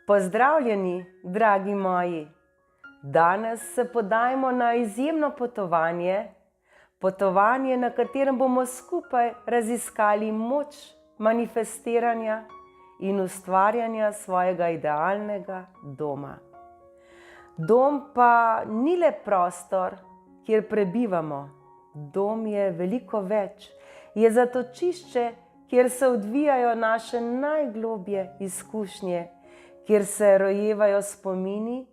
Pozdravljeni, dragi moji! Danes se podajmo na izjemno potovanje, na katerem bomo skupaj raziskali moč manifestiranja in ustvarjanja svojega idealnega doma. Dom pa ni le prostor, kjer prebivamo. Dom je veliko več. Je zatočišče, kjer se odvijajo naše najgloblje izkušnje, kjer se rojevajo spomini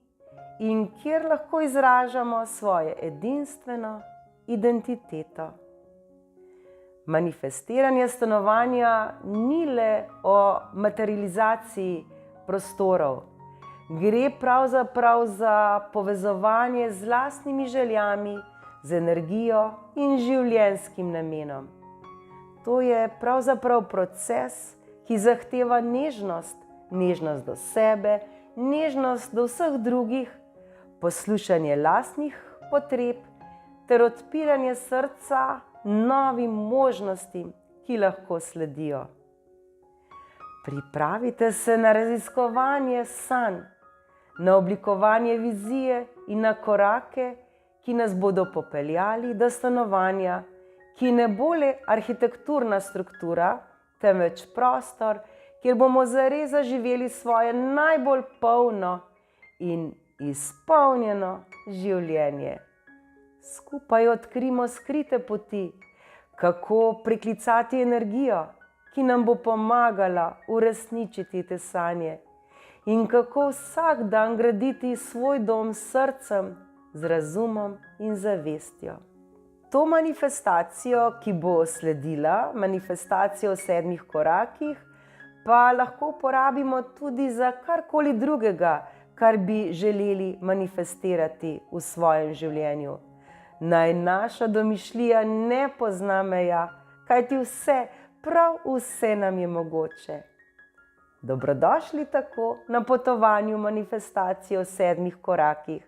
in kjer lahko izražamo svojo edinstveno identiteto. Manifestiranje stanovanja ni le o materializaciji prostorov. Gre pravzaprav za povezovanje z lastnimi željami, z energijo in življenjskim namenom. To je pravzaprav proces, ki zahteva nežnost, nežnost do sebe, nežnost do vseh drugih, poslušanje lastnih potreb ter odpiranje srca novim možnostim, ki lahko sledijo. Pripravite se na raziskovanje sanj, na oblikovanje vizije in na korake, ki nas bodo popeljali do stanovanja, ki ne bo le arhitekturna struktura, temveč prostor, kjer bomo zares zaživeli svoje najbolj polno in izpolnjeno življenje. Skupaj odkrijmo skrite poti, kako priklicati energijo, ki nam bo pomagala uresničiti te sanje, in kako vsak dan graditi svoj dom s srcem, z razumom in zavestjo. To manifestacijo, ki bo sledila, manifestacijo v 7 korakih, pa lahko uporabimo tudi za karkoli drugega, kar bi želeli manifestirati v svojem življenju. Naj naša domišljija ne pozna meja, kajti vse, prav vse nam je mogoče. Dobrodošli tako na potovanju manifestacije v 7 korakih.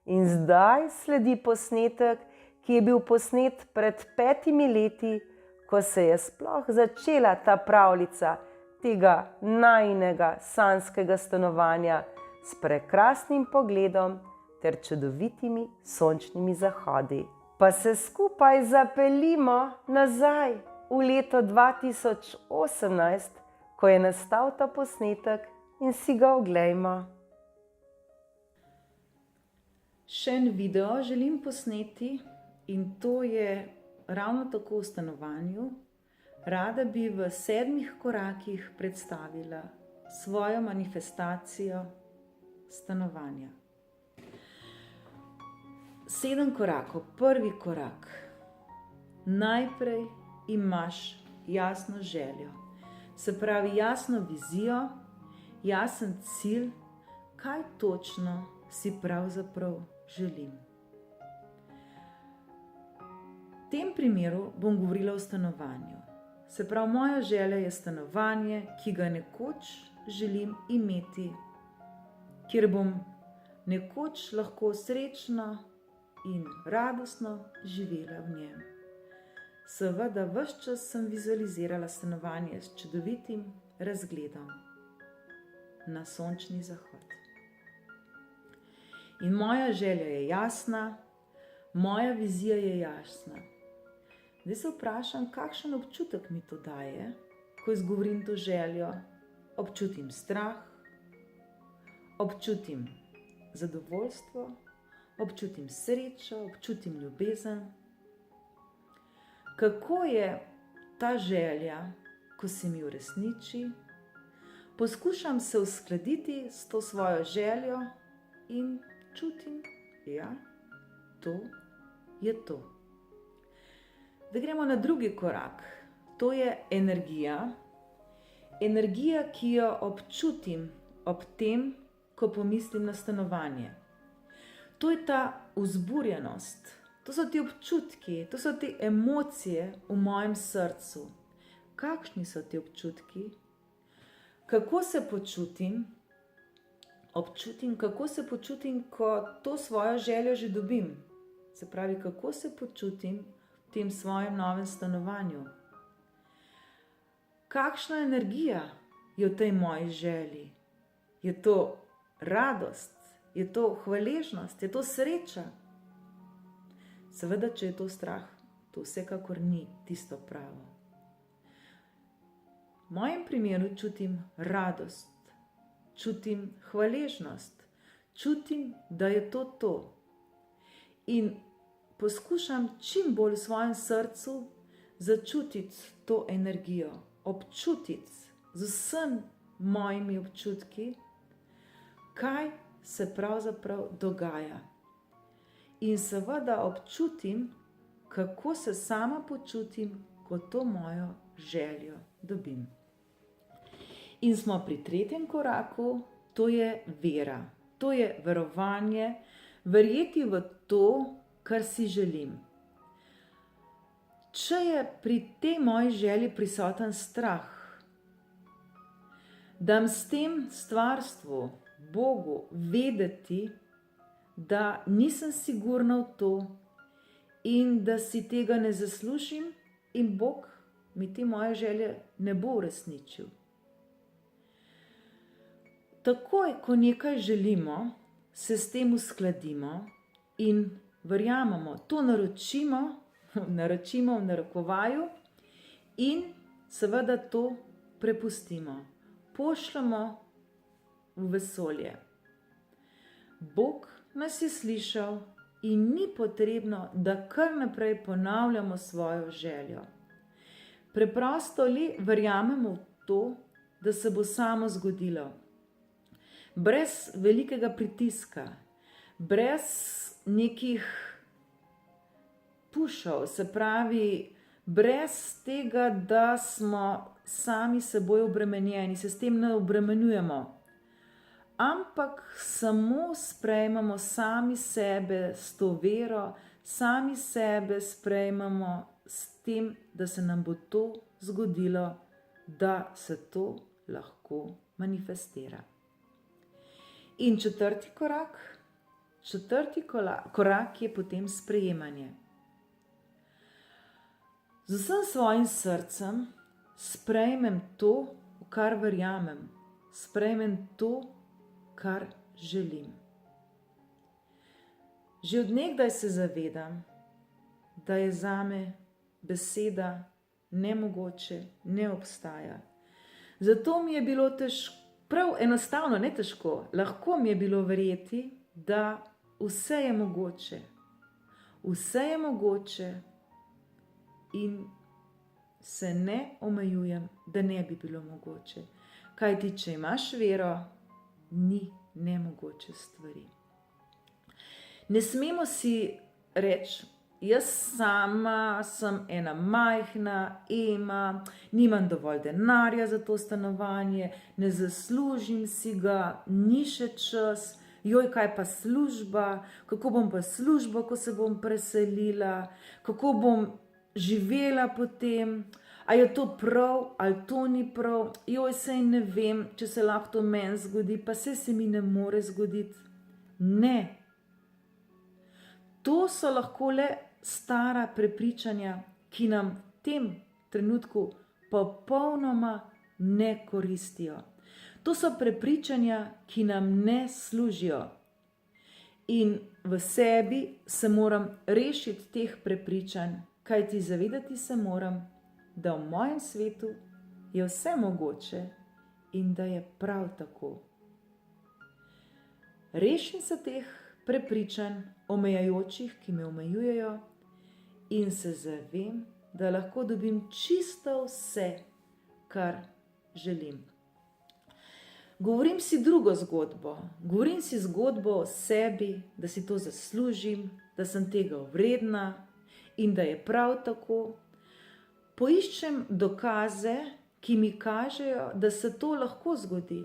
In zdaj sledi posnetek, ki je bil posnet pred 5 leti, ko se je sploh začela ta pravljica tega najinega sanjskega stanovanja s prekrasnim pogledom ter čudovitimi sončnimi zahodi. Pa se skupaj zapeljimo nazaj v leto 2018, ko je nastal ta posnetek, in si ga oglejmo. Še en video želim posneti in to je ravno tako v stanovanju. Rada bi v 7 korakih predstavila svojo manifestacijo stanovanja. 7 korakov. Prvi korak. Najprej imaš jasno željo. Se pravi jasno vizijo, jasen cilj, kaj točno si pravzaprav želim. V tem primeru bom govorila o stanovanju. Se pravi, moja želja je stanovanje, ki ga nekoč želim imeti, kjer bom nekoč lahko srečno in radostno živela v njem. Seveda, ves čas sem vizualizirala stanovanje s čudovitim razgledom na sončni zahod. In moja želja je jasna, moja vizija je jasna. Zdaj se vprašam, kakšen občutek mi to daje, ko izgovorim to željo. Občutim strah, občutim zadovoljstvo, občutim srečo, občutim ljubezen. Kako je ta želja, ko se mi uresniči? Poskušam se uskladiti s to svojo željo in čutim, ja, to je to. Da gremo na drugi korak. To je energija. Energija, ki jo občutim ob tem, ko pomislim na stanovanje. To je ta vzburjenost, to so ti občutki, to so te emocije v mojem srcu. Kakšni so ti občutki? Kako se počutim? Kako se počutim, ko to svojo željo že dobim. Se pravi, kako se počutim v tem svojem novem stanovanju. Kakšna energija je v tej moji želji? Je to radost, je to hvaležnost, je to sreča? Seveda, če je to strah, to vsekakor ni tisto pravo. V mojem primeru čutim radost, čutim hvaležnost, čutim, da je to to. In poskušam čim bolj v svojem srcu začutiti to energijo, občutiti z vsemi mojimi občutki, kaj se pravzaprav dogaja. In seveda občutim, kako se sama počutim, ko to mojo željo dobim. In smo pri tretjem koraku, to je vera. To je verovanje, verjeti v to, kar si želim. Če je pri tej moji želji prisoten strah, dam s tem stvarstvu, Bogu, vedeti, da nisem sigurna v to in da si tega ne zaslužim in Bog mi te moje želje ne bo uresničil. Takoj, ko nekaj želimo, se s tem uskladimo in verjamemo, to naročimo v narekovaju in seveda to prepustimo, pošljemo v vesolje. Bog nas je slišal in ni potrebno, da kar naprej ponavljamo svojo željo. Preprosto le verjamemo v to, da se bo samo zgodilo. Brez velikega pritiska, brez nekih pušov, se pravi, brez tega, da smo sami seboj obremenjeni, se s tem ne obremenjujemo. Ampak samo sprejmemo sami sebe s to vero, sami sebe sprejmemo s tem, da se nam bo to zgodilo, da se to lahko manifestira. In četrti korak je potem sprejemanje. Z vsem svojim srcem sprejmem to, v kar verjamem, sprejmem to, kar želim. Že od nekdaj se zavedam, da je zame beseda nemogoče, ne obstaja. Zato mi je bilo prav enostavno, ne težko, lahko mi je bilo verjeti, da vse je mogoče. Vse je mogoče in se ne omejujem, da ne bi bilo mogoče. Kajti, če imaš vero, ni nemogoče stvari. Ne smemo si reči, jaz sama sem ena majhna Ema, nimam dovolj denarja za to stanovanje, ne zaslužim si ga, ni še čas, joj, kaj pa služba, kako bom pa službo, ko se bom preselila, kako bom živela potem, a je to prav, ali to ni prav, joj, saj ne vem, če se lahko to meni zgodi, pa saj se mi ne more zgoditi. Ne. To so lahko le stara prepričanja, ki nam v tem trenutku popolnoma ne koristijo. To so prepričanja, ki nam ne služijo. In v sebi se moram rešiti teh prepričanj, kajti zavedati se moram, da v mojem svetu je vse mogoče in da je prav tako. Rešim se teh prepričanj omejujočih, ki me omejujejo, in se zavem, da lahko dobim čisto vse, kar želim. Govorim si drugo zgodbo. Govorim si zgodbo o sebi, da si to zaslužim, da sem tega vredna in da je prav tako. Poiščem dokaze, ki mi kažejo, da se to lahko zgodi.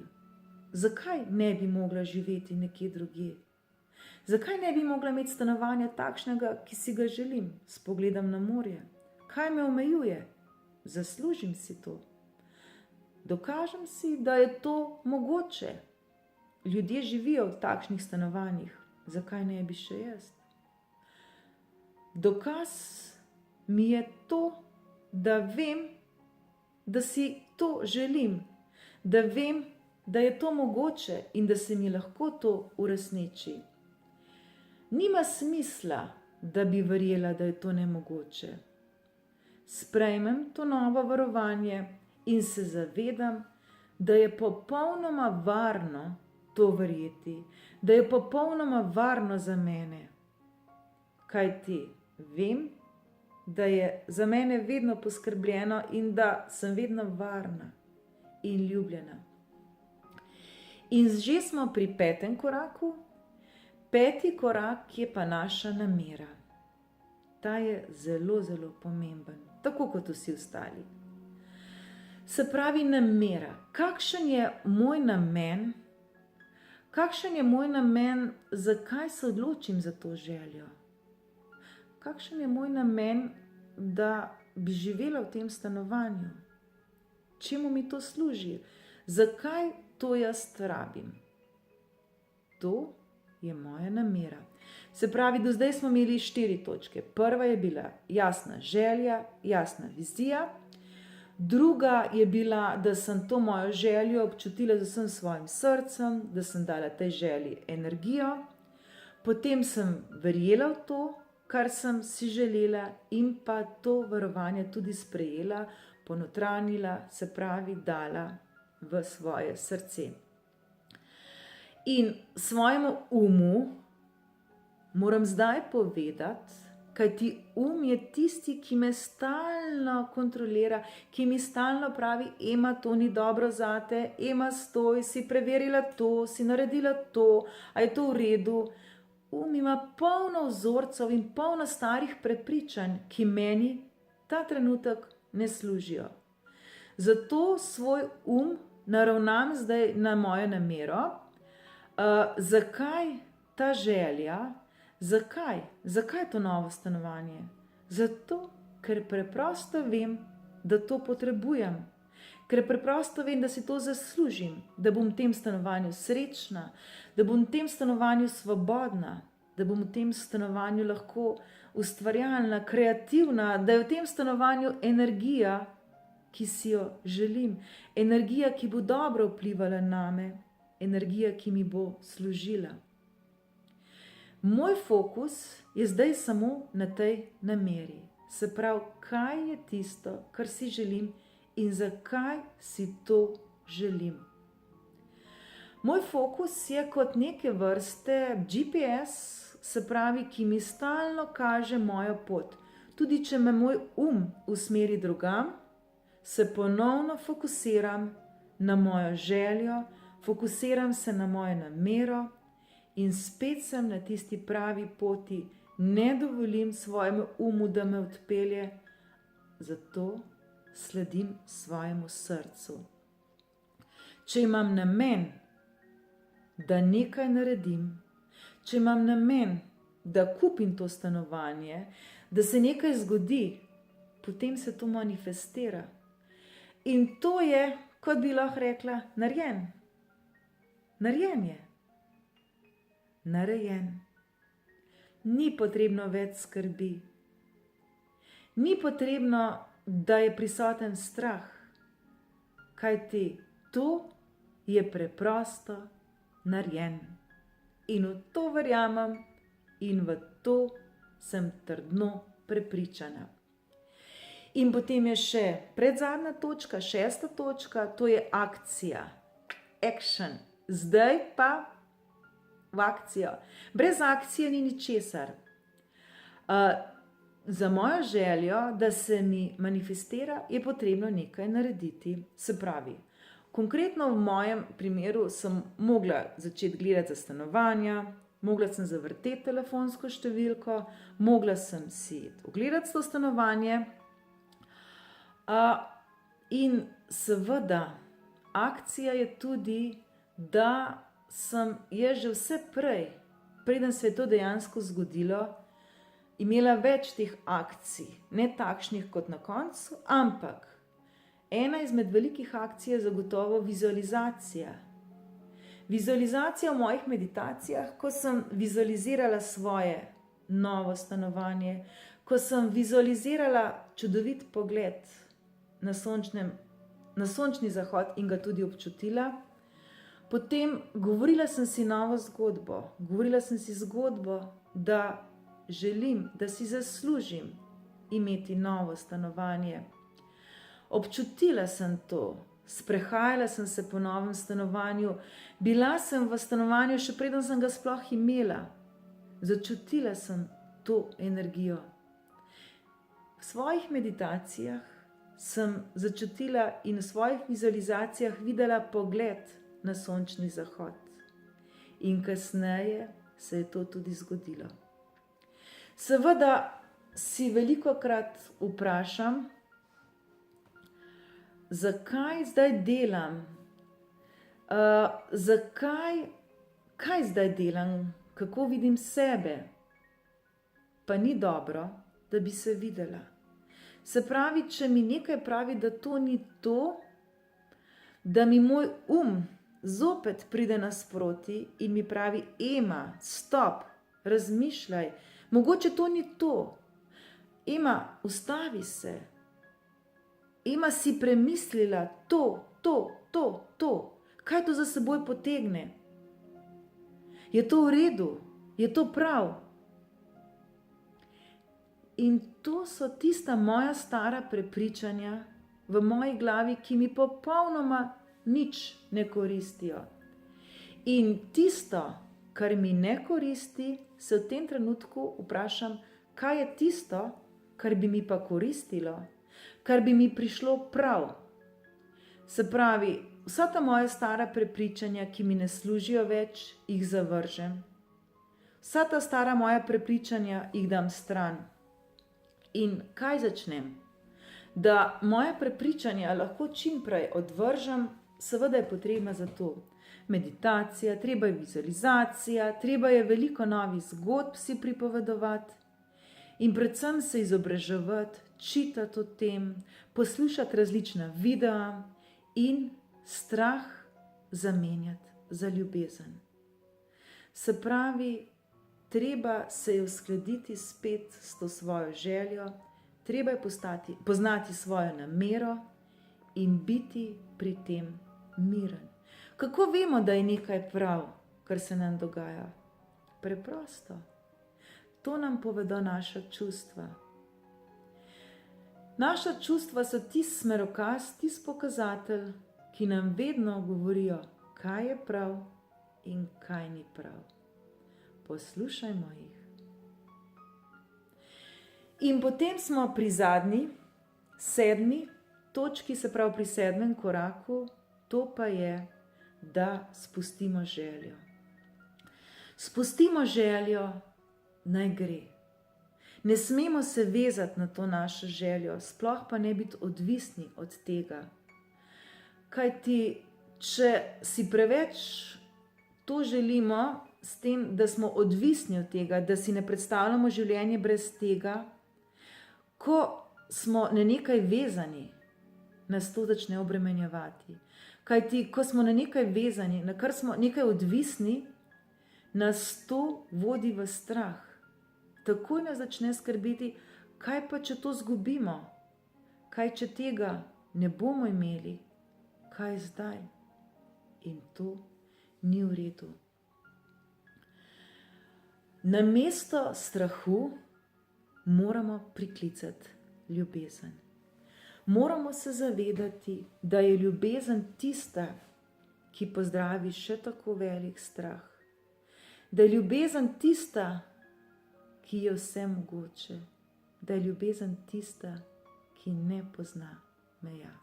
Zakaj ne bi mogla živeti nekje drugje? Zakaj ne bi mogla imeti stanovanja takšnega, ki si ga želim, s pogledom na morje? Kaj me omejuje? Zaslužim si to. Dokažem si, da je to mogoče. Ljudje živijo v takšnih stanovanjih. Zakaj ne bi še jaz? Dokaz mi je to, da vem, da si to želim, da vem, da je to mogoče in da se mi lahko to uresniči. Nima smisla, da bi verjela, da je to nemogoče. Sprejmem to novo varovanje in se zavedam, da je popolnoma varno to verjeti, da je popolnoma varno za mene. Kajti vem, da je za mene vedno poskrbljeno in da sem vedno varna in ljubljena. In že smo pri 5. koraku. 5. korak je pa naša namera. Ta je zelo, zelo pomemben, tako kot vsi ostali. Se pravi namera. Kakšen je moj namen? Kakšen je moj namen, zakaj se odločim za to željo? Kakšen je moj namen, da bi živela v tem stanovanju? Čemu mi to služi? Zakaj to jaz rabim? To je moja namera. Se pravi, do zdaj smo imeli 4 točke. Prva je bila jasna želja, jasna vizija. Druga je bila, da sem to mojo željo občutila z vsem svojim srcem, da sem dala tej želji energijo. Potem sem verjela v to, kar sem si želela, in pa to varovanje tudi sprejela, ponotranjila, se pravi, dala v svoje srce. In svojemu umu moram zdaj povedati, kajti je tisti, ki me stalno kontrolira, ki mi stalno pravi: Ema, to ni dobro zate, Ema, stoj, si preverila to, si naredila to, a je to v redu. Ima polno vzorcev in polno starih prepričanj, ki meni ta trenutek ne služijo. Zato svoj naravnam zdaj na mojo namero. Zakaj ta želja? Zakaj to novo stanovanje? Zato, ker preprosto vem, da to potrebujem. Ker preprosto vem, da si to zaslužim, da bom v tem stanovanju srečna, da bom v tem stanovanju svobodna, da bom v tem stanovanju lahko ustvarjalna, kreativna, da je v tem stanovanju energija, ki si jo želim, energija, ki bo dobro vplivala name, energija, ki mi bo služila. Moj fokus je zdaj samo na tej nameri. Se pravi, kaj je tisto, kar si želim in zakaj si to želim. Moj fokus je kot neke vrste GPS, se pravi, ki mi stalno kaže mojo pot. Tudi če me moj usmeri drugam, se ponovno fokusiram na mojo željo, fokusiram se na mojo namero in spet sem na tisti pravi poti. Ne dovolim svojemu da me odpelje, zato sledim svojemu srcu. Če imam namen, da nekaj naredim, če imam namen, da kupim to stanovanje, da se nekaj zgodi, potem se to manifestira. In to je, kot bi lahko rekla, narejen. Narejen je. Narejen. Ni potrebno več skrbi. Ni potrebno, da je prisoten strah. Kajti to je preprosto narejen. In v to verjamem in v to sem trdno prepričana. In potem je še predzadnja točka, 6. točka, to je akcija. Action. Zdaj pa v akcijo. Brez akcije ni ničesar. Za mojo željo, da se mi manifestira, je potrebno nekaj narediti. Se pravi, konkretno v mojem primeru sem mogla začeti gledati za stanovanja, mogla sem zavrteti telefonsko številko, mogla sem si ogledati to stanovanje. In seveda, akcija je tudi, da sem jaz že vse prej, preden se je to dejansko zgodilo, imela več teh akcij, ne takšnih kot na koncu, ampak ena izmed velikih akcij je zagotovo vizualizacija. Vizualizacija v mojih meditacijah, ko sem vizualizirala svoje novo stanovanje, ko sem vizualizirala čudovit pogled na sončni zahod in ga tudi občutila, Potem govorila sem si novo zgodbo. Govorila sem si zgodbo, da želim, da si zaslužim imeti novo stanovanje. Občutila sem to. Sprehajala sem se po novem stanovanju. Bila sem v stanovanju, še preden sem ga sploh imela. Začutila sem to energijo. V svojih meditacijah sem začutila in v svojih vizualizacijah videla pogled na sončni zahod. In kasneje se je to tudi zgodilo. Seveda si velikokrat vprašam, zakaj zdaj delam? Kaj zdaj delam? Kako vidim sebe? Pa ni dobro, da bi se videla. Se pravi, če mi nekaj pravi, da to ni to, da mi moj zopet pride nasproti in mi pravi: Ema, stop, razmišljaj, mogoče to ni to. Ema, ustavi se. Ema, si premislila to. Kaj to za seboj potegne? Je to v redu? Je to prav? In to so tista moja stara prepričanja v moji glavi, ki mi popolnoma nič ne koristijo. In tisto, kar mi ne koristi, se v tem trenutku vprašam, kaj je tisto, kar bi mi pa koristilo, kar bi mi prišlo prav. Se pravi, vsa ta moja stara prepričanja, ki mi ne služijo več, jih zavržem. Vsa ta stara moja prepričanja jih dam stran. In kaj začnem? Da moja prepričanja lahko čim prej odvržem, seveda je potrebna za to meditacija, treba je vizualizacija, treba je veliko novih zgodb si pripovedovati in predvsem se izobraževati, čitati o tem, poslušati različna videa in strah zamenjati za ljubezen. Se pravi, treba se je uskladiti spet s to svojo željo, treba je poznati svojo namero in biti pri tem miren. Kako vemo, da je nekaj prav, kar se nam dogaja? Preprosto. To nam povedo naša čustva. Naša čustva so tisti smerokaz, tisti pokazatelj, ki nam vedno govorijo, kaj je prav in kaj ni prav. Poslušajmo jih. In potem smo pri zadnji, 7. točki, se pravi pri 7. koraku, to pa je, da spustimo željo. Spustimo željo, naj gre. Ne smemo se vezati na to našo željo, sploh pa ne biti odvisni od tega. Kajti, če si preveč to želimo, s tem, da smo odvisni od tega, da si ne predstavljamo življenje brez tega, ko smo na nekaj vezani, nas to začne obremenjevati. Kajti, ko smo na nekaj vezani, na kar smo nekaj odvisni, nas to vodi v strah. Takoj nas začne skrbeti, kaj pa, če to zgubimo? Kaj, če tega ne bomo imeli? Kaj zdaj? In to ni v redu. Namesto strahu moramo priklicati ljubezen. Moramo se zavedati, da je ljubezen tista, ki pozdravi še tako velik strah. Da je ljubezen tista, ki je vse mogoče. Da je ljubezen tista, ki ne pozna meja.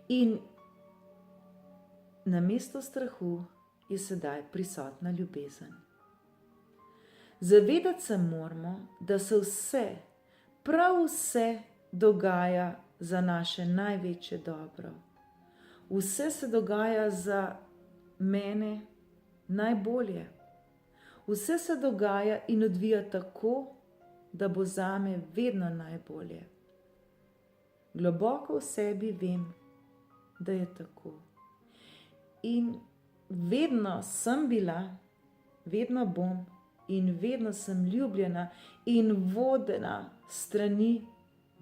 In namesto strahu je sedaj prisotna ljubezen. Zavedati se moramo, da se vse, prav vse dogaja za naše največje dobro. Vse se dogaja za mene najbolje. Vse se dogaja in odvija tako, da bo zame vedno najbolje. Globoko v sebi vem, da je tako. In vedno sem bila, vedno bom in vedno sem ljubljena in vodena strani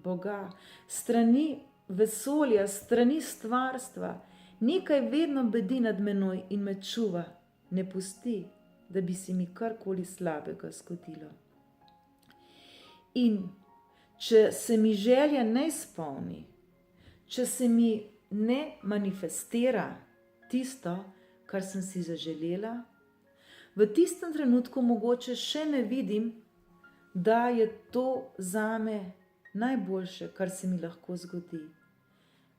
Boga, strani vesolja, strani stvarstva Nekaj vedno bedi nad menoj in me čuva, ne pusti, da bi se mi karkoli slabega zgodilo. In če se mi želja ne izpolni, če se mi ne manifestira tisto, kar sem si zaželela, v tistem trenutku mogoče še ne vidim, da je to zame najboljše, kar se mi lahko zgodi.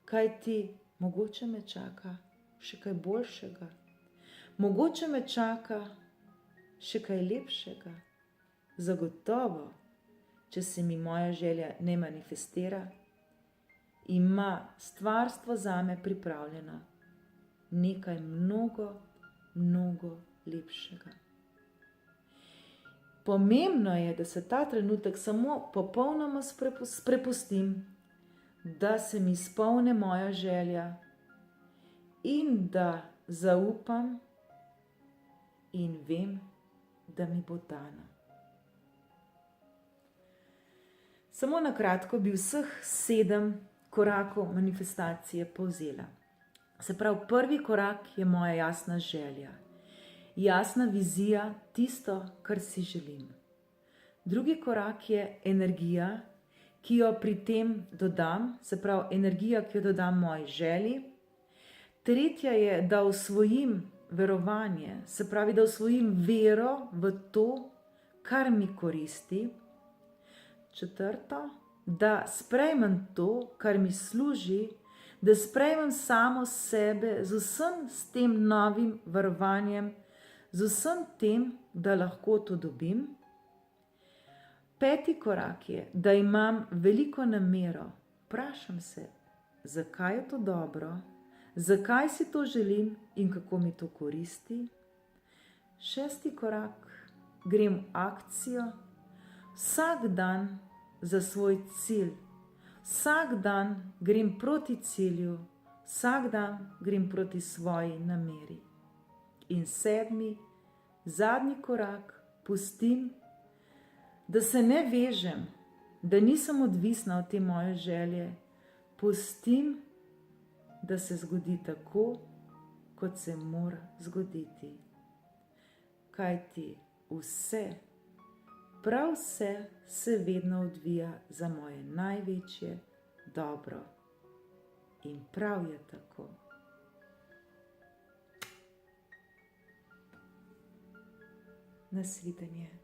Kajti mogoče me čaka še kaj boljšega, mogoče me čaka še kaj lepšega. Zagotovo, če se mi moja želja ne manifestira, ima stvarstvo zame pripravljeno nekaj mnogo, mnogo lepšega. Pomembno je, da se ta trenutek samo popolnoma prepustim, da se mi izpolni moja želja in da zaupam in vem, da mi bo dana. Samo na kratko bi vseh 7 korakov manifestacije povzela. Se pravi, prvi korak je moja jasna želja, jasna vizija, tisto, kar si želim. Drugi korak je energija, ki jo pri tem dodam, se pravi energija, ki jo dodam moji želji. Tretja je, da osvojim verovanje, se pravi, da osvojim vero v to, kar mi koristi. Četrto, da sprejmem to, kar mi služi, da sprejmem samo sebe z vsem s tem novim verovanjem, z vsem tem, da lahko to dobim. 5. korak je, da imam veliko namero. Vprašam se, zakaj je to dobro, zakaj si to želim in kako mi to koristi. 6. korak, grem v akcijo, vsak dan za svoj cilj, vsak dan grem proti cilju, vsak dan grem proti svoji nameri. In 7. zadnji korak, pustim, da se ne vežem, da nisem odvisna od te moje želje, pustim, da se zgodi tako, kot se mora zgoditi. Kajti vse, prav vse se vedno odvija za moje največje dobro. In prav je tako. Nasvidenje.